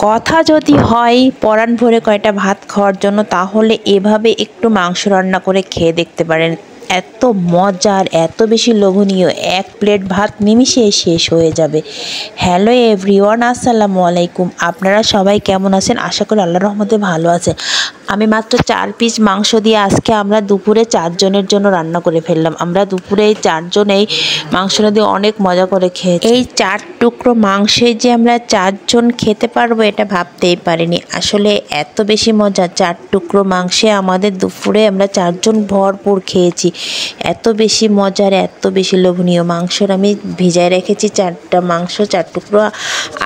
কথা যদি হয় পরাণ ভরে কয়টা ভাত খাওয়ার জন্য, তাহলে এভাবে একটু মাংস রান্না করে খেয়ে দেখতে পারেন। এত মজার, এত বেশি লোভনীয়, এক প্লেট ভাত নিমিষে শেষ হয়ে যাবে। হ্যালো এভরিওয়ান, আসসালামু আলাইকুম। আপনারা সবাই কেমন আছেন? আশা করি আল্লাহর রহমতে ভালো আছেন। আমি মাত্র 4 পিস মাংস দিয়ে আজকে আমরা দুপুরে 4 জনের জন্য রান্না করে ফেললাম। আমরা দুপুরে এই 4 জন এই মাংসটা দিয়ে অনেক মজা করে খেয়েছি। এই 4 টুকরো মাংসে যে আমরা 4 জন খেতে পারবো এটা ভাবতেই পারিনি। আসলে এত বেশি মজা, 4 টুকরো মাংসে আমাদের দুপুরে আমরা 4 জন ভরপুর খেয়েছি। এত বেশি মজার, এত বেশি লোভনীয়। মাংসর আমি ভিজায় রেখেছি 4টা মাংস, 4 টুকরো।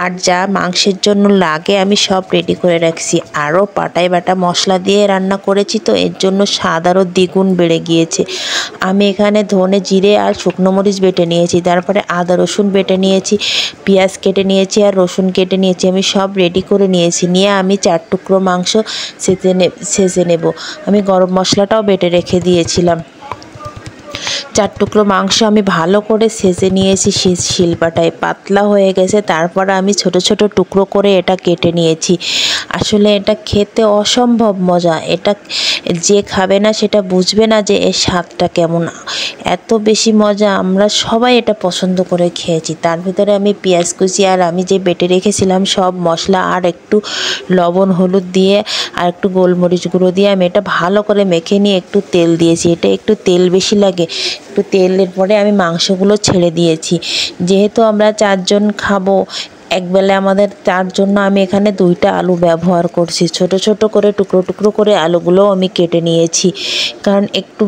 আর যা মাংসের জন্য লাগে আমি সব রেডি করে রাখছি। আরও পাটায় বাটা মশলা দিয়ে রান্না করেছি, তো এর জন্য স্বাদ আরও দ্বিগুণ বেড়ে গিয়েছে। আমি এখানে ধনে, জিরে আর শুকনো মরিচ বেটে নিয়েছি, তারপরে আদা রসুন বেটে নিয়েছি, পেঁয়াজ কেটে নিয়েছি আর রসুন কেটে নিয়েছি। আমি সব রেডি করে নিয়েছি। নিয়ে আমি 4 টুকরো মাংস সেজে নেব। আমি গরম মশলাটাও বেটে রেখে দিয়েছিলাম। 4 টুকরো মাংস আমি ভালো করে সেজে নিয়েছি শিলপাটায়, পাতলা হয়ে গেছে। তারপর আমি ছোট ছোট টুকরো করে এটা কেটে নিয়েছি। আসলে এটা খেতে অসম্ভব মজা। এটা যে খাবে না সেটা বুঝবে না যে এর স্বাদটা কেমন। এত বেশি মজা, আমরা সবাই এটা পছন্দ করে খেয়েছি। তার ভিতরে আমি পেঁয়াজ কুচি আর আমি যে বেটে রেখেছিলাম সব মশলা আর একটু লবণ হলুদ দিয়ে আর একটু গোলমরিচ গুঁড়ো দিয়ে আমি এটা ভালো করে মেখে নিয়ে একটু তেল দিয়েছি। এটা একটু তেল বেশি লাগে। একটু তেলের পরে আমি মাংসগুলো ছেড়ে দিয়েছি। যেহেতু আমরা 4 জন খাবো, একবেলা আমাদের, তার জন্য আমি এখানে 2টা আলু ব্যবহার করছি। ছোট ছোট করে টুকরো টুকরো করে আলুগুলোও আমি কেটে নিয়েছি, কারণ একটু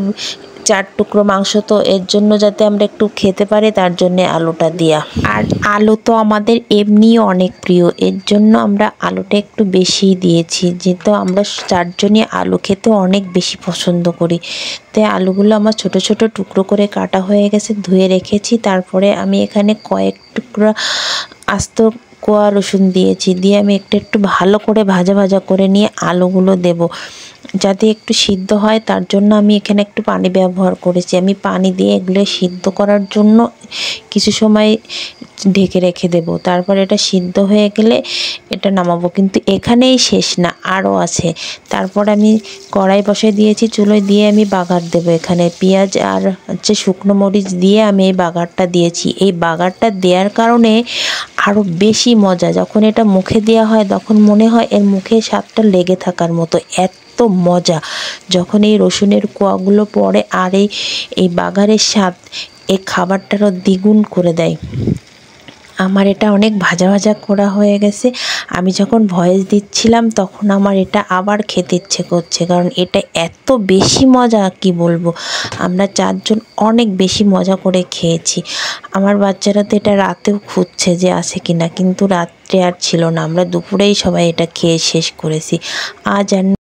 4 টুকরো মাংস তো, এর জন্য যাতে আমরা একটু খেতে পারি তার জন্য আলুটা দেয়া। আর আলু তো আমাদের এমনিই অনেক প্রিয়, এর জন্য আমরা আলুটা একটু বেশিই দিয়েছি। যেহেতু আমরা 4 জনই আলু খেতে অনেক বেশি পছন্দ করি, তাই আলুগুলো আমার ছোট ছোট টুকরো করে কাটা হয়ে গেছে, ধুয়ে রেখেছি। তারপরে আমি এখানে কয়েক টুকরা আস্ত কোয়া রসুন দিয়েছি। দিয়ে আমি একটু ভালো করে ভাজা ভাজা করে নিয়ে আলুগুলো দেব, যাতে একটু সিদ্ধ হয়। তার জন্য আমি এখানে একটু পানি ব্যবহার করেছি। আমি পানি দিয়ে এগুলো সিদ্ধ করার জন্য কিছু সময় ঢেকে রেখে দেব। তারপর এটা সিদ্ধ হয়ে গেলে এটা নামাবো। কিন্তু এখানেই শেষ না, আরও আছে। তারপর আমি কড়াই বসিয়ে দিয়েছি চুলোয়, দিয়ে আমি বাগার দেবো। এখানে পেঁয়াজ আর শুকনো মরিচ দিয়ে আমি এই বাগারটা দিয়েছি। এই বাগারটা দেওয়ার কারণে আরও বেশি মজা। যখন এটা মুখে দেওয়া হয় তখন মনে হয় এর মুখে স্বাদটা লেগে থাকার মতো, এত মজা। যখন এই রসুনের কোয়াগুলো পড়ে আর এই বাগারের স্বাদ এই খাবারটারও দ্বিগুণ করে দেয়। আমার এটা অনেক ভাজা ভাজা করা হয়ে গেছে। আমি যখন ভয়েস দিচ্ছিলাম তখন আমার এটা আবার খেতে ইচ্ছে করছে, কারণ এটা এত বেশি মজা, কি বলবো। আমরা 4 জন অনেক বেশি মজা করে খেয়েছি। আমার বাচ্চারা তো এটা রাতেও খুঁজছে যে আছে কিনা, কিন্তু রাত্রে আর ছিল না। আমরা দুপুরেই সবাই এটা খেয়ে শেষ করেছি। আজ আর